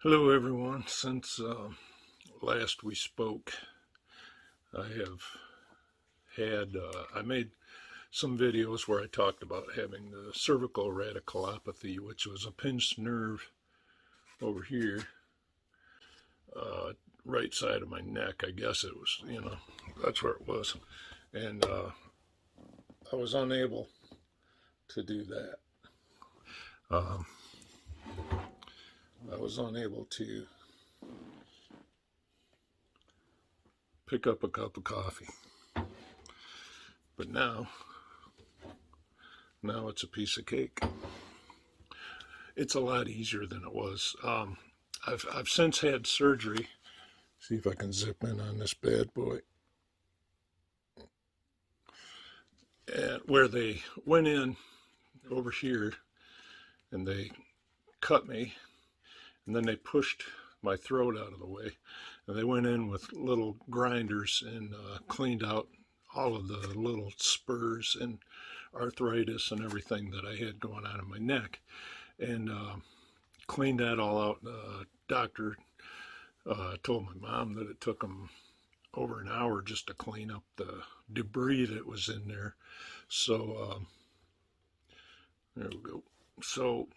Hello everyone. Since last we spoke, I have I made some videos where I talked about having the cervical radiculopathy, which was a pinched nerve over here, right side of my neck. I guess it was, that's where it was. And I was unable to do that. I was unable to pick up a cup of coffee. But now it's a piece of cake. It's a lot easier than it was. I've since had surgery. See if I can zip in on this bad boy. And where they went in over here and they cut me, and then they pushed my throat out of the way, and they went in with little grinders and cleaned out all of the little spurs and arthritis and everything that I had going on in my neck, and cleaned that all out. Doctor told my mom that it took them over an hour just to clean up the debris that was in there. So there we go. So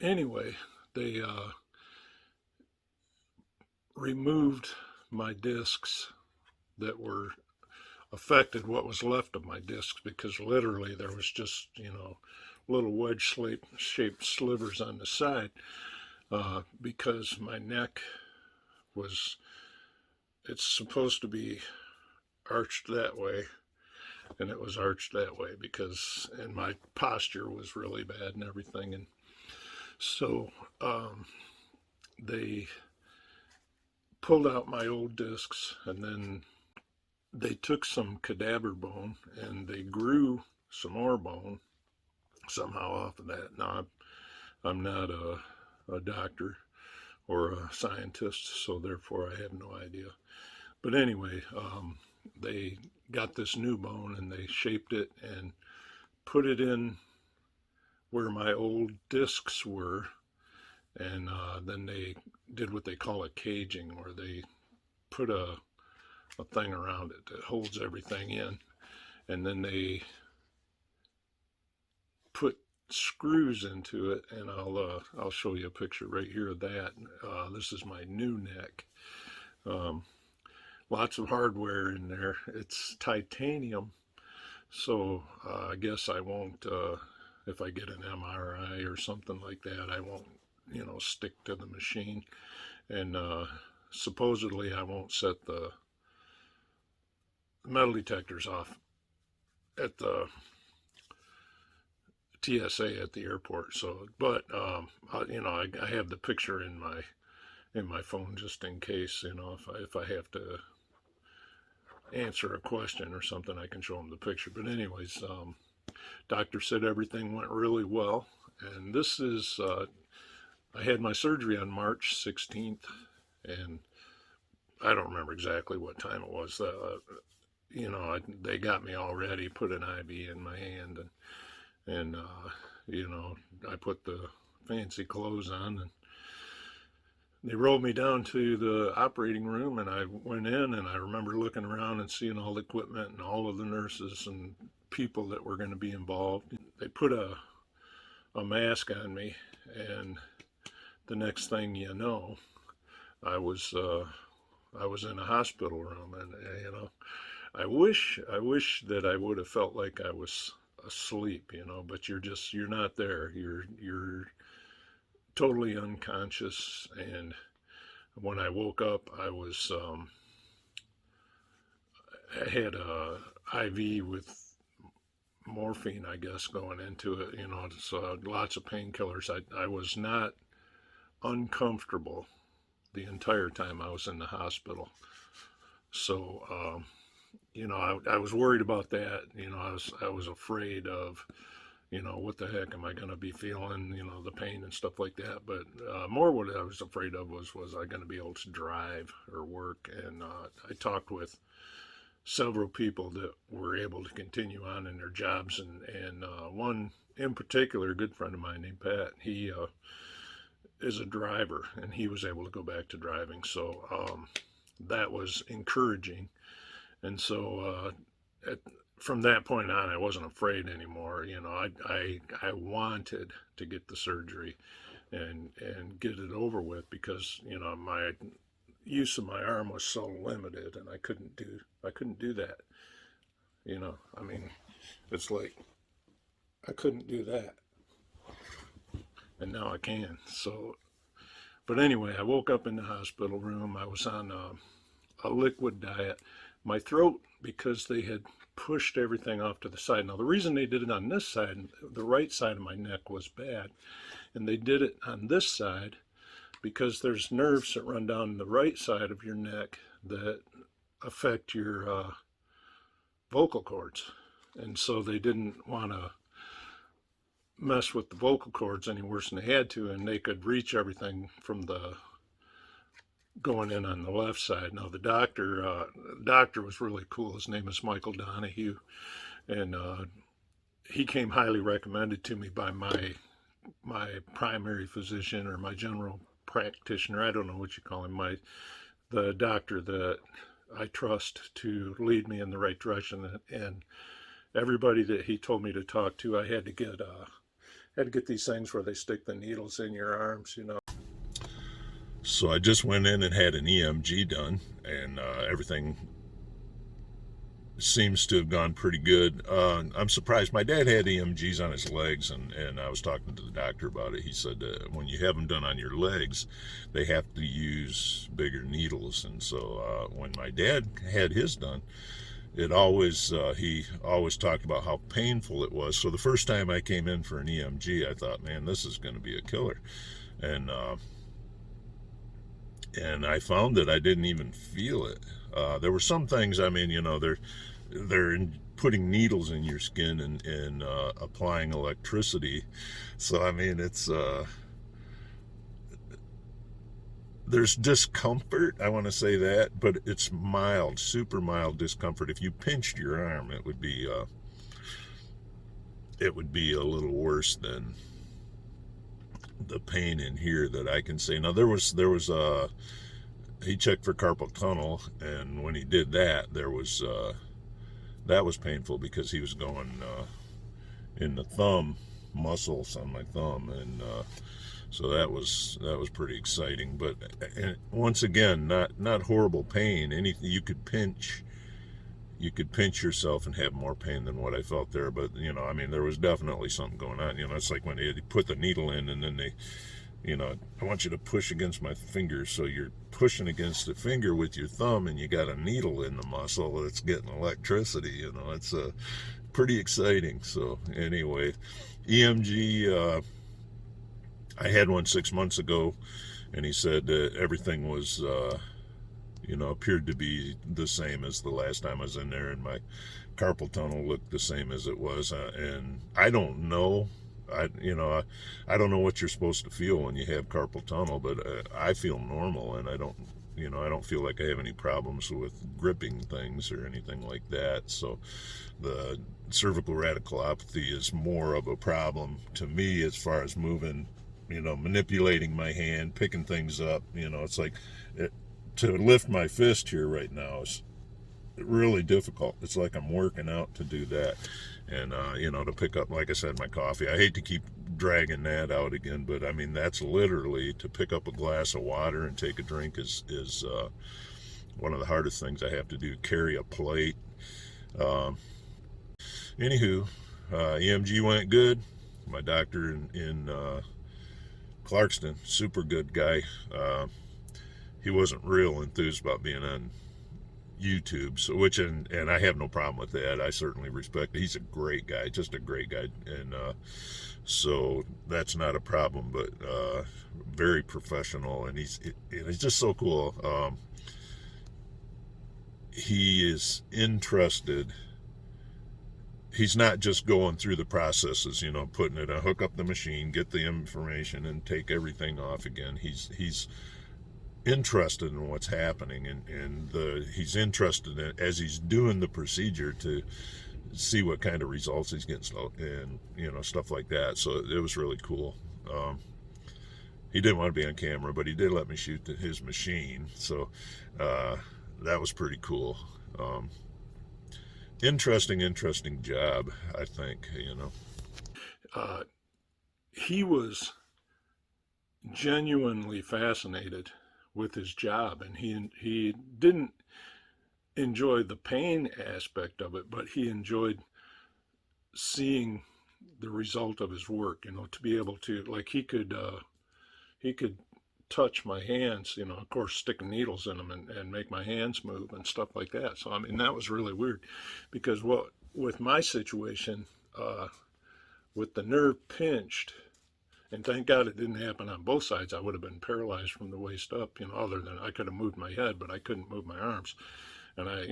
anyway, they removed my discs that were affected, what was left of my discs, because literally there was just, little wedge shaped slivers on the side, because my neck was, it's supposed to be arched that way, and it was arched that way because, and my posture was really bad and everything. And so they pulled out my old discs, and then they took some cadaver bone and they grew some more bone somehow off of that. Now, I'm not a doctor or a scientist, so therefore I have no idea. But anyway, they got this new bone and they shaped it and put it in where my old discs were, and then they did what they call a caging, where they put a thing around it that holds everything in, and then they put screws into it, and I'll show you a picture right here of that. This is my new neck. Lots of hardware in there. It's titanium, so I guess I won't, if I get an MRI or something like that, I won't, stick to the machine. And supposedly I won't set the metal detectors off at the TSA at the airport. So, but I have the picture in my phone just in case, if I have to answer a question or something, I can show them the picture. But anyways, doctor said everything went really well, and this is I had my surgery on March 16th, and I don't remember exactly what time it was. They got me all ready, put an IV in my hand, and I put the fancy clothes on, and they rolled me down to the operating room, and I went in, and I remember looking around and seeing all the equipment and all of the nurses and people that were going to be involved. They put a mask on me, and the next thing you know, I was in a hospital room, and I wish that I would have felt like I was asleep, but you're not there. You're totally unconscious. And when I woke up, I had a IV with morphine, I guess, going into it. So lots of painkillers. I was not uncomfortable the entire time I was in the hospital. So I was worried about that. I was afraid of, what the heck am I going to be feeling, the pain and stuff like that. But more what I was afraid of was I going to be able to drive or work? And I talked with several people that were able to continue on in their jobs, and one in particular, a good friend of mine named Pat, as a driver, and he was able to go back to driving. So that was encouraging. And so from that point on, I wasn't afraid anymore. You know, I wanted to get the surgery and get it over with, because you know my use of my arm was so limited, and I couldn't do that. You know, I mean, it's like I couldn't do that, and now I can. So, but anyway, I woke up in the hospital room. I was on a liquid diet. My throat, because they had pushed everything off to the side. Now, the reason they did it on this side, the right side of my neck was bad, and they did it on this side because there's nerves that run down the right side of your neck that affect your vocal cords. And so they didn't want to mess with the vocal cords any worse than they had to, and they could reach everything from the going in on the left side. Now the doctor was really cool. His name is Michael Donahue, and he came highly recommended to me by my primary physician, or my general practitioner. I don't know what you call him. The doctor that I trust to lead me in the right direction. And everybody that he told me to talk to, I had to get these things where they stick the needles in your arms, you know. So I just went in and had an EMG done, and everything seems to have gone pretty good. I'm surprised. My dad had EMGs on his legs, and I was talking to the doctor about it. He said when you have them done on your legs, they have to use bigger needles. And so when my dad had his done, he always talked about how painful it was. So the first time I came in for an EMG, I thought, man, this is going to be a killer. And I found that I didn't even feel it. There were some things, I mean, you know, they're putting needles in your skin and applying electricity. So, I mean, there's discomfort, I want to say that, but it's mild, super mild discomfort. If you pinched your arm, it would be a little worse than the pain in here that I can say. Now there was he checked for carpal tunnel, and when he did that, that was painful, because he was going in the thumb muscles on my thumb, and so that was pretty exciting. But once again, not horrible pain. Anything you could pinch yourself and have more pain than what I felt there. But, you know, I mean, there was definitely something going on. You know, it's like when they put the needle in, and then they, you know, I want you to push against my finger. So you're pushing against the finger with your thumb, and you got a needle in the muscle that's getting electricity. You know, it's pretty exciting. So anyway, EMG, I had one 6 months ago, and he said everything was, you know, appeared to be the same as the last time I was in there, and my carpal tunnel looked the same as it was. And I don't know, I don't know what you're supposed to feel when you have carpal tunnel, but I feel normal, and I don't feel like I have any problems with gripping things or anything like that. So the cervical radiculopathy is more of a problem to me as far as moving, you know, manipulating my hand, picking things up. You know, it's like to lift my fist here right now is really difficult. It's like I'm working out to do that. And you know, to pick up, like I said, my coffee, I hate to keep dragging that out again, but I mean, that's literally, to pick up a glass of water and take a drink is one of the hardest things I have to do. Carry a plate. Anywho, EMG went good. My doctor in Clarkston, super good guy. He wasn't real enthused about being on YouTube, so and I have no problem with that. I certainly respect it. He's a great guy, just a great guy, and so that's not a problem. But very professional, and he's just so cool. He is interested. He's not just going through the processes, you know, putting it hook up the machine, get the information, and take everything off again. He's interested in what's happening, and he's interested in, as he's doing the procedure, to see what kind of results he's getting, and you know, stuff like that. So it was really cool. he didn't want to be on camera, but he did let me shoot his machine. So that was pretty cool. Interesting job, I think, you know. He was genuinely fascinated with his job, and he didn't enjoy the pain aspect of it, but he enjoyed seeing the result of his work, you know, to be able to, like, he could touch my hands, you know, of course, sticking needles in them and make my hands move and stuff like that. So, I mean, that was really weird because with my situation, with the nerve pinched, and thank God it didn't happen on both sides. I would have been paralyzed from the waist up, you know, other than I could have moved my head, but I couldn't move my arms. And I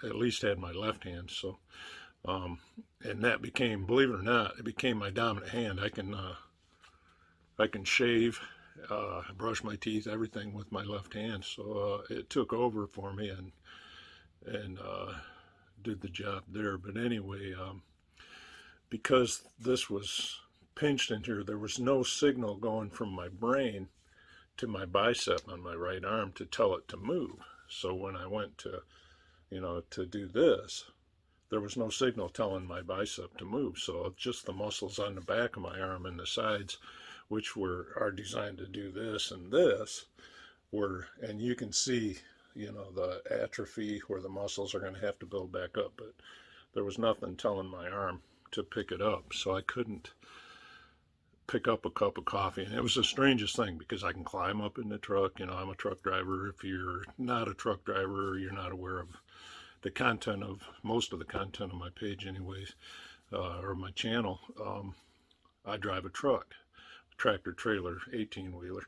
at least had my left hand. So, and that became, believe it or not, it became my dominant hand. I can shave, brush my teeth, everything with my left hand. So it took over for me and did the job there. But anyway, because this was pinched in here, there was no signal going from my brain to my bicep on my right arm to tell it to move. So when I went to, you know, to do this, there was no signal telling my bicep to move. So just the muscles on the back of my arm and the sides, which are designed to do this and this, and you can see, you know, the atrophy where the muscles are going to have to build back up, but there was nothing telling my arm to pick it up. So I couldn't pick up a cup of coffee. And it was the strangest thing because I can climb up in the truck. You know, I'm a truck driver. If you're not a truck driver, you're not aware of the content of most of the content of my page anyways, or my channel. I drive a truck, tractor trailer, 18-wheeler.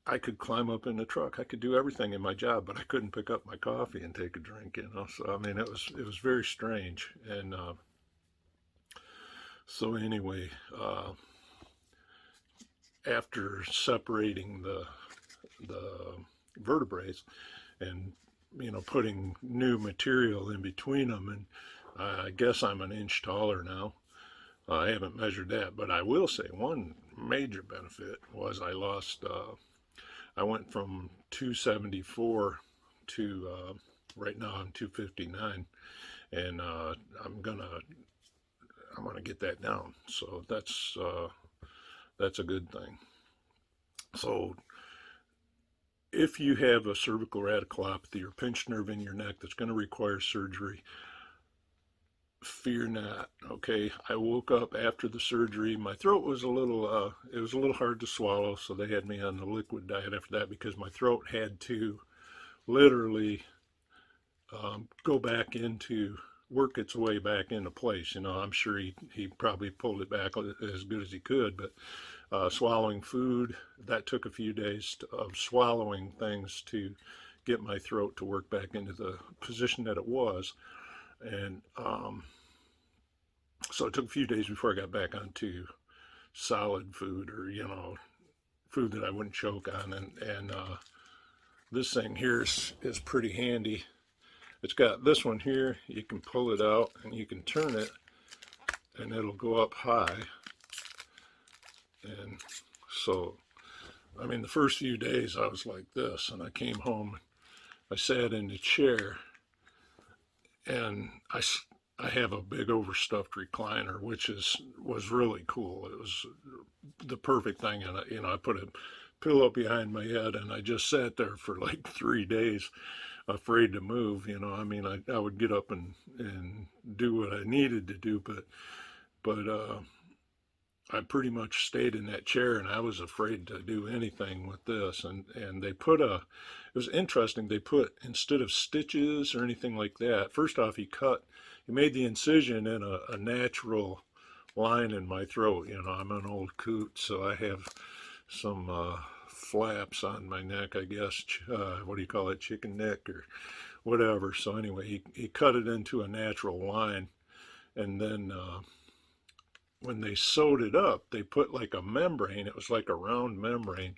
I could climb up in the truck. I could do everything in my job, but I couldn't pick up my coffee and take a drink, you know. So, I mean, it was very strange. And so anyway, after separating the vertebrae and, you know, putting new material in between them, and I guess I'm an inch taller now. I haven't measured that, but I will say one major benefit was I went from 274 to right now I'm 259, and I'm gonna get that down. So that's a good thing. So if you have a cervical radiculopathy or pinched nerve in your neck that's going to require surgery, fear not. Okay, I woke up after the surgery. My throat was a little hard to swallow, so they had me on the liquid diet after that because my throat had to literally go back into work its way back into place. You know, I'm sure he probably pulled it back as good as he could, but swallowing food, that took a few days of swallowing things to get my throat to work back into the position that it was. And so it took a few days before I got back onto solid food, or, you know, food that I wouldn't choke on. And this thing here is pretty handy. It's got this one here. You can pull it out and you can turn it and it'll go up high. And so, I mean, the first few days I was like this, and I came home, I sat in the chair, and I have a big overstuffed recliner, which was really cool. It was the perfect thing, and you know, I put a pillow behind my head, and I just sat there for like 3 days, afraid to move. You know, I mean, I would get up and do what I needed to do, but I pretty much stayed in that chair, and I was afraid to do anything with this. And they put it was interesting. They put, instead of stitches or anything like that, first off, he made the incision in a natural line in my throat. You know, I'm an old coot, so I have some flaps on my neck, I guess. What do you call it? Chicken neck or whatever. So anyway, he cut it into a natural line, and then when they sewed it up, they put like a membrane. It was like a round membrane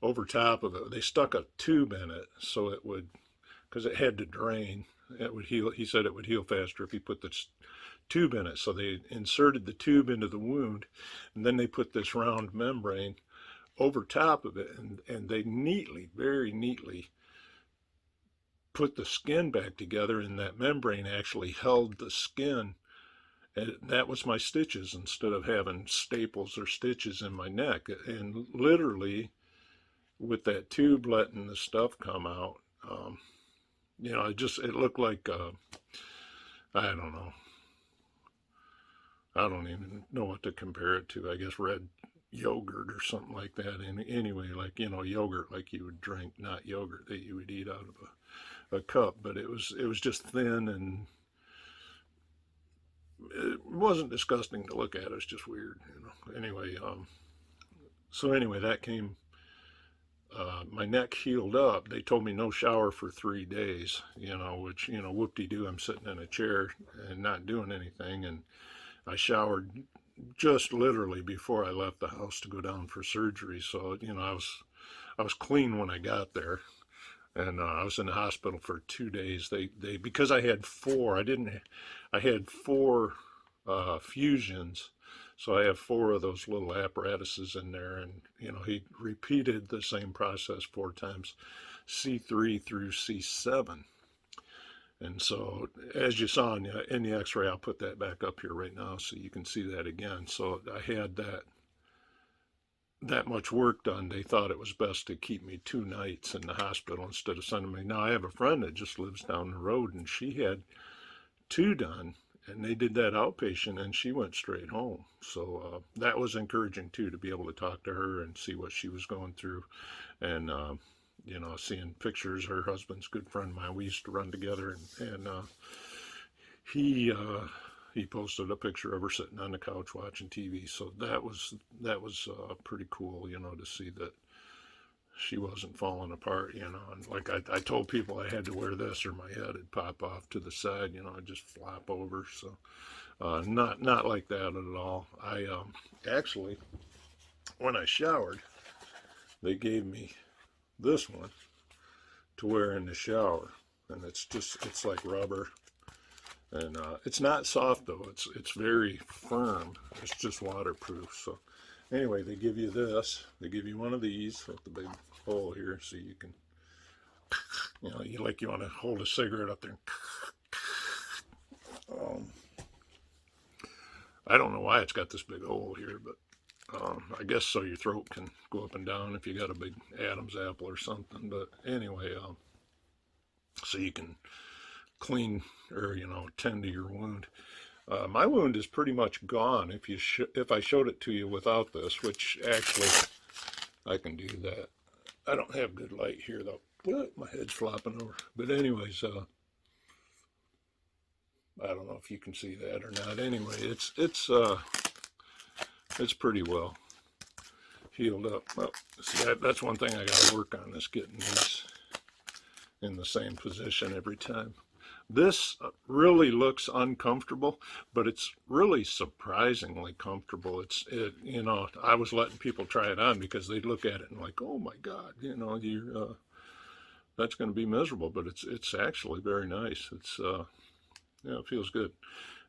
over top of it. They stuck a tube in it so it would, because it had to drain, it would heal. He said it would heal faster if you put this tube in it. So they inserted the tube into the wound, and then they put this round membrane over top of it, and they very neatly put the skin back together, and that membrane actually held the skin. And that was my stitches, instead of having staples or stitches in my neck. And literally, with that tube letting the stuff come out, you know, it looked like, I don't know. I don't even know what to compare it to. I guess red yogurt or something like that. And anyway, like, you know, yogurt like you would drink, not yogurt that you would eat out of a cup. But it was just thin, and it wasn't disgusting to look at. It's just weird, you know. Anyway, so anyway, that came. My neck healed up. They told me no shower for 3 days, you know, which, you know, whoop-de-doo, I'm sitting in a chair and not doing anything. And I showered just literally before I left the house to go down for surgery. So, you know, I was clean when I got there. And I was in the hospital for 2 days. They because I had four, I had four fusions. So I have four of those little apparatuses in there, and you know, he repeated the same process 4 times, C3 through C7. And so, as you saw in the X-ray, I'll put that back up here right now so you can see that again. So I had that much work done. They thought it was best to keep me 2 nights in the hospital instead of sending me. Now I have a friend that just lives down the road, and she had 2 done. And they did that outpatient, and she went straight home. So that was encouraging too, to be able to talk to her and see what she was going through. And you know, seeing pictures. Her husband's a good friend of mine. We used to run together, and he posted a picture of her sitting on the couch watching TV. So that was pretty cool, you know, to see that she wasn't falling apart, you know. And like I told people I had to wear this or my head would pop off to the side, you know, I'd just flop over. So not like that at all. I actually, when I showered, they gave me this one to wear in the shower, and it's like rubber, and it's not soft though. It's very firm. It's just waterproof. So anyway, they give you this. They give you one of these with the big hole here, so you can, you know, you want to hold a cigarette up there. I don't know why it's got this big hole here, but I guess so your throat can go up and down if you got a big Adam's apple or something. But anyway, so you can clean, or you know, tend to your wound. My wound is pretty much gone if I showed it to you without this, which actually I can do that. I don't have good light here though. But my head's flopping over. But anyways, I don't know if you can see that or not. Anyway, it's pretty well healed up. Well, see, that's one thing I got to work on, is getting these in the same position every time. This really looks uncomfortable, but it's really surprisingly comfortable. You know, I was letting people try it on because they'd look at it and like, oh my God, you know, that's going to be miserable. But it's actually very nice. Yeah, it feels good,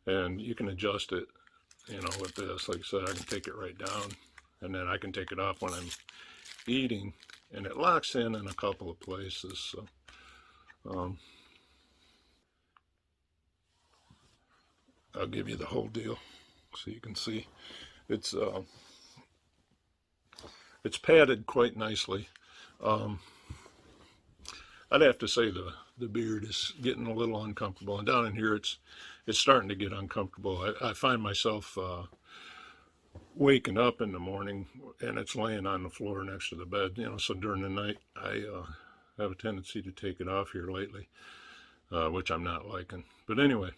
and you can adjust it, you know, with this. Like I said, I can take it right down, and then I can take it off when I'm eating, and it locks in a couple of places. So. I'll give you the whole deal so you can see. It's padded quite nicely. I'd have to say the beard is getting a little uncomfortable, and down in here it's starting to get uncomfortable. I find myself waking up in the morning and it's laying on the floor next to the bed, you know. So during the night I have a tendency to take it off here lately, which I'm not liking. But anyway.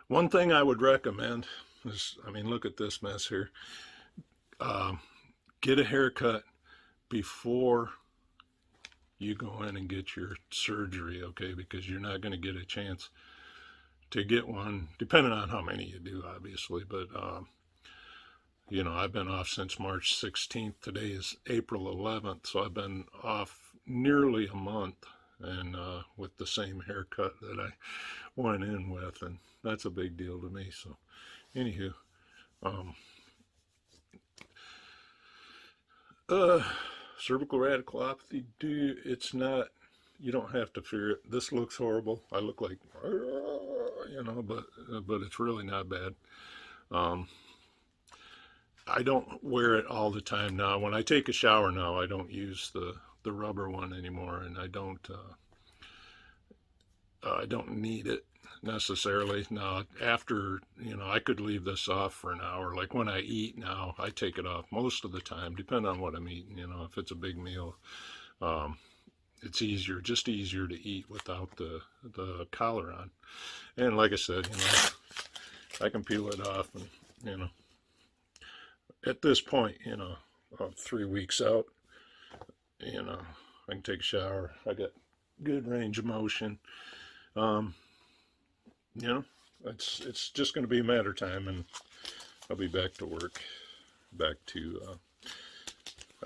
One thing I would recommend is, I mean, look at this mess here. Get a haircut before you go in and get your surgery, okay? Because you're not going to get a chance to get one, depending on how many you do, obviously. But, you know, I've been off since March 16th. Today is April 11th, so I've been off nearly a month, and with the same haircut that I went in with, and that's a big deal to me. So anywho, Uh, Cervical radiculopathy, it's not, you don't have to fear it. This looks horrible. I look like, but it's really not bad. Um, I don't wear it all the time now. When I take a shower now, I don't use the rubber one anymore, and I don't need it necessarily. Now, after, I could leave this off for an hour. Like when I eat now, I take it off most of the time, depending on what I'm eating. If it's a big meal, um, it's just easier to eat without the collar on. And like I said, I can peel it off, and at this point, 3 weeks out, I can take a shower. I got good range of motion. Um, you know, it's just going to be a matter of time, and I'll be back to work. Back to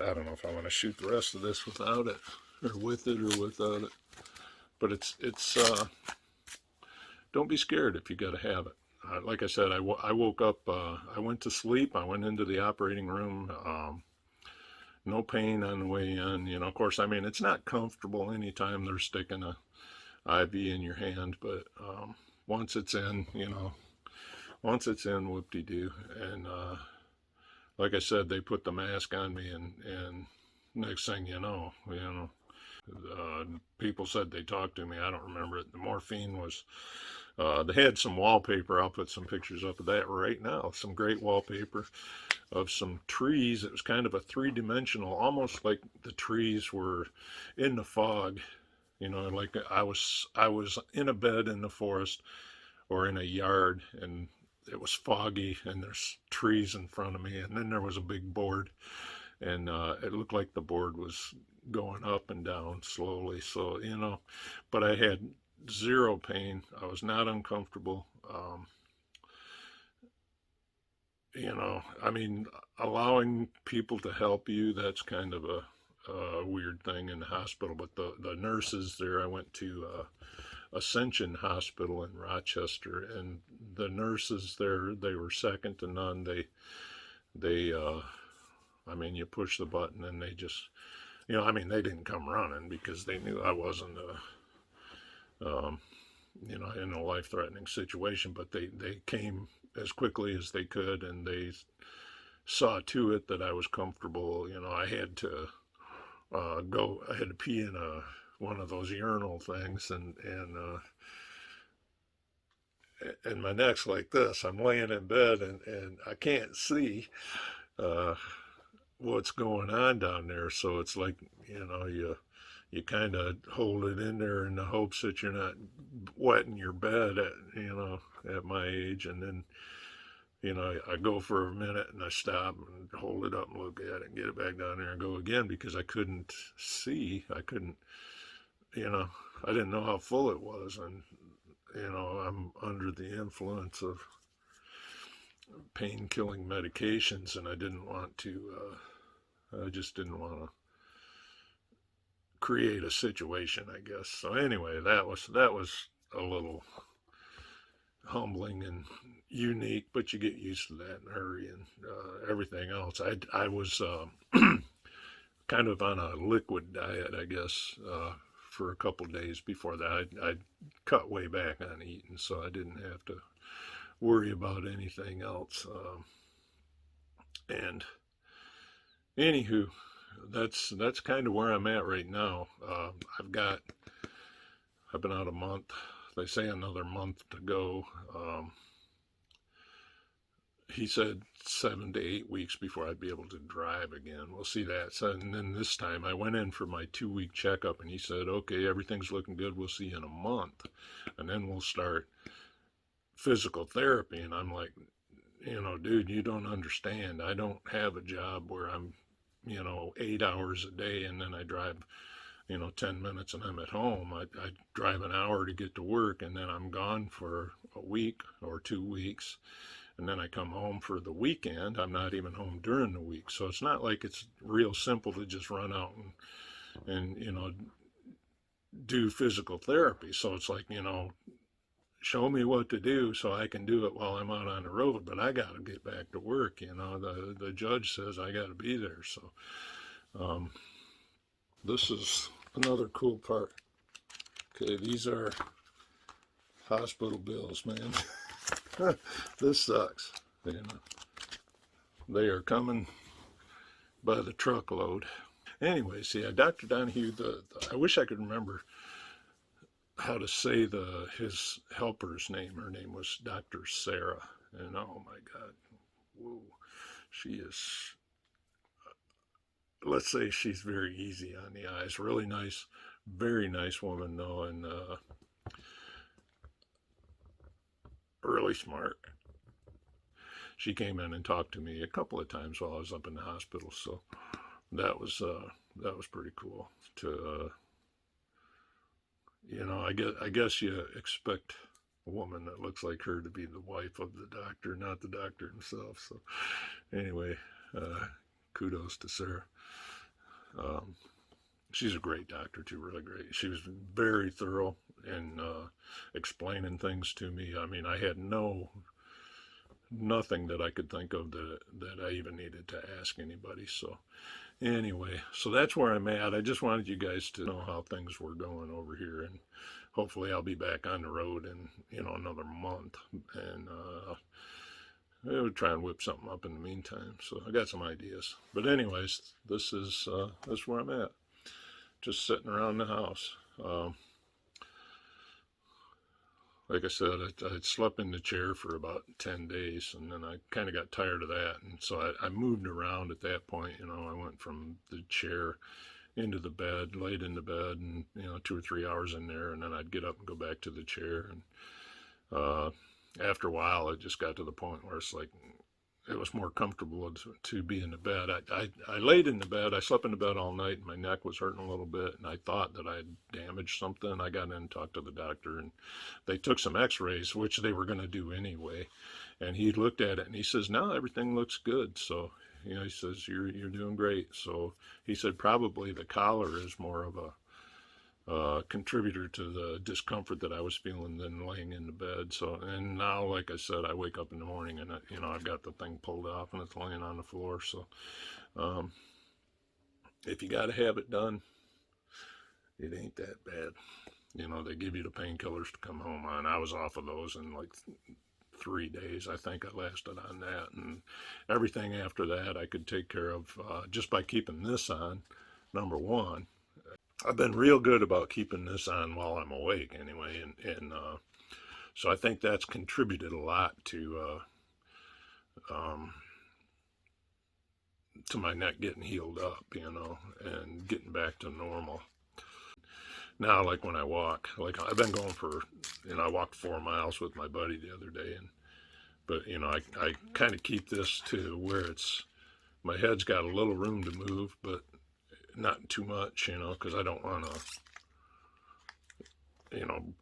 I don't know if I want to shoot the rest of this without it, or with it, or without it. But it's don't be scared if you got to have it. Like I said, I woke up. I went to sleep. I went into the operating room. No pain on the way in. Of course, I mean, it's not comfortable anytime they're sticking a IV in your hand, but once it's in, whoop-de-doo. And like I said, they put the mask on me, and next thing people said they talked to me. I don't remember it. The morphine was, they had some wallpaper. I'll put some pictures up of that right now. Some great wallpaper of some trees. It was kind of a three-dimensional, almost like the trees were in the fog. Like I was in a bed in the forest or in a yard, and it was foggy, and there's trees in front of me, and then there was a big board, and it looked like the board was going up and down slowly. So but I had zero pain. I was not uncomfortable. I mean, allowing people to help you, that's kind of a weird thing in the hospital. But the nurses there, I went to Ascension Hospital in Rochester, and the nurses there, they were second to none. They I mean, you push the button, and they just, I mean, they didn't come running because they knew I wasn't in a life-threatening situation, but they came as quickly as they could, and they saw to it that I was comfortable. I had to I had to pee in one of those urinal things, and my neck's like this. I'm laying in bed, and I can't see uh, what's going on down there. So it's like, you kind of hold it in there in the hopes that you're not wetting your bed at my age. And then, I go for a minute, and I stop and hold it up and look at it and get it back down there and go again, because I couldn't see. I didn't know how full it was. And, I'm under the influence of pain-killing medications, and I just didn't want to create a situation, I guess. So anyway, that was a little humbling and unique, but you get used to that in a hurry. And everything else, I was kind of on a liquid diet, I guess, for a couple days before that. I'd cut way back on eating, so I didn't have to worry about anything else. And anywho, that's kind of where I'm at right now. I've been out a month. They say another month to go. He said 7 to 8 weeks before I'd be able to drive again. We'll see that. So, and then this time I went in for my 2-week checkup, and he said, okay, everything's looking good. We'll see you in a month, and then we'll start physical therapy. And I'm like, dude, you don't understand. I don't have a job where I'm, 8 hours a day, and then I drive, 10 minutes and I'm at home. I drive an hour to get to work, and then I'm gone for a week or 2 weeks. And then I come home for the weekend. I'm not even home during the week. So it's not like it's real simple to just run out and do physical therapy. So it's like, show me what to do so I can do it while I'm out on the road. But I got to get back to work. The judge says I got to be there. So Um, this is another cool part. Okay, these are hospital bills, man. This sucks. You know, they are coming by the truckload. Anyway, see, Dr. Donahue, I wish I could remember how to say his helper's name. Her name was Dr. Sarah, and oh my God, whoa, she is. Let's say she's very easy on the eyes. Really nice, very nice woman though, and really smart. She came in and talked to me a couple of times while I was up in the hospital, so that was pretty cool. To I guess you expect a woman that looks like her to be the wife of the doctor, not the doctor himself. So anyway, kudos to Sarah. She's a great doctor too, really great. She was very thorough in explaining things to me. I mean, I had nothing that I could think of that I even needed to ask anybody. So anyway, so that's where I'm at. I just wanted you guys to know how things were going over here, and hopefully I'll be back on the road in another month, and we'll try and whip something up in the meantime. So I got some ideas. But anyways, this is where I'm at. Just sitting around the house. Like I said, I slept in the chair for about 10 days, and then I kind of got tired of that. And so I moved around at that point. I went from the chair into the bed, laid in the bed, and 2 or 3 hours in there, and then I'd get up and go back to the chair. And after a while, it just got to the point where it's like it was more comfortable to be in the bed. I laid in the bed. I slept in the bed all night, and my neck was hurting a little bit, and I thought that I had damaged something. I got in and talked to the doctor, and they took some x-rays, which they were going to do anyway. And he looked at it, and he says, no, everything looks good. So, he says, you're doing great. So he said probably the collar is more of a contributor to the discomfort that I was feeling than laying in the bed. So, and now, like I said, I wake up in the morning and I've got the thing pulled off and it's laying on the floor. So, if you got to have it done, it ain't that bad. They give you the painkillers to come home on. I was off of those in like 3 days. I think I lasted on that, and everything after that I could take care of just by keeping this on. Number one, I've been real good about keeping this on while I'm awake anyway, and so I think that's contributed a lot to my neck getting healed up, and getting back to normal. Now, like when I walk, like I've been going for, I walked 4 miles with my buddy the other day, but I kind of keep this to where my head's got a little room to move, but not too much, because I don't want to,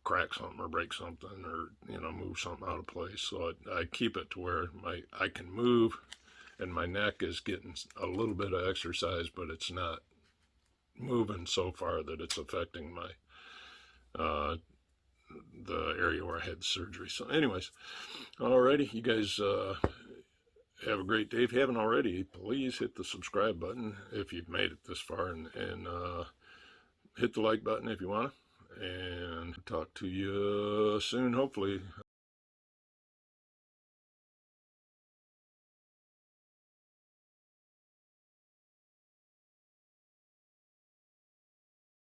crack something or break something or, move something out of place. So I keep it to where I can move, and my neck is getting a little bit of exercise, but it's not moving so far that it's affecting my, the area where I had surgery. So anyways, alrighty, you guys, have a great day. If you haven't already, please hit the subscribe button if you've made it this far, and hit the like button if you want to. And talk to you soon, hopefully.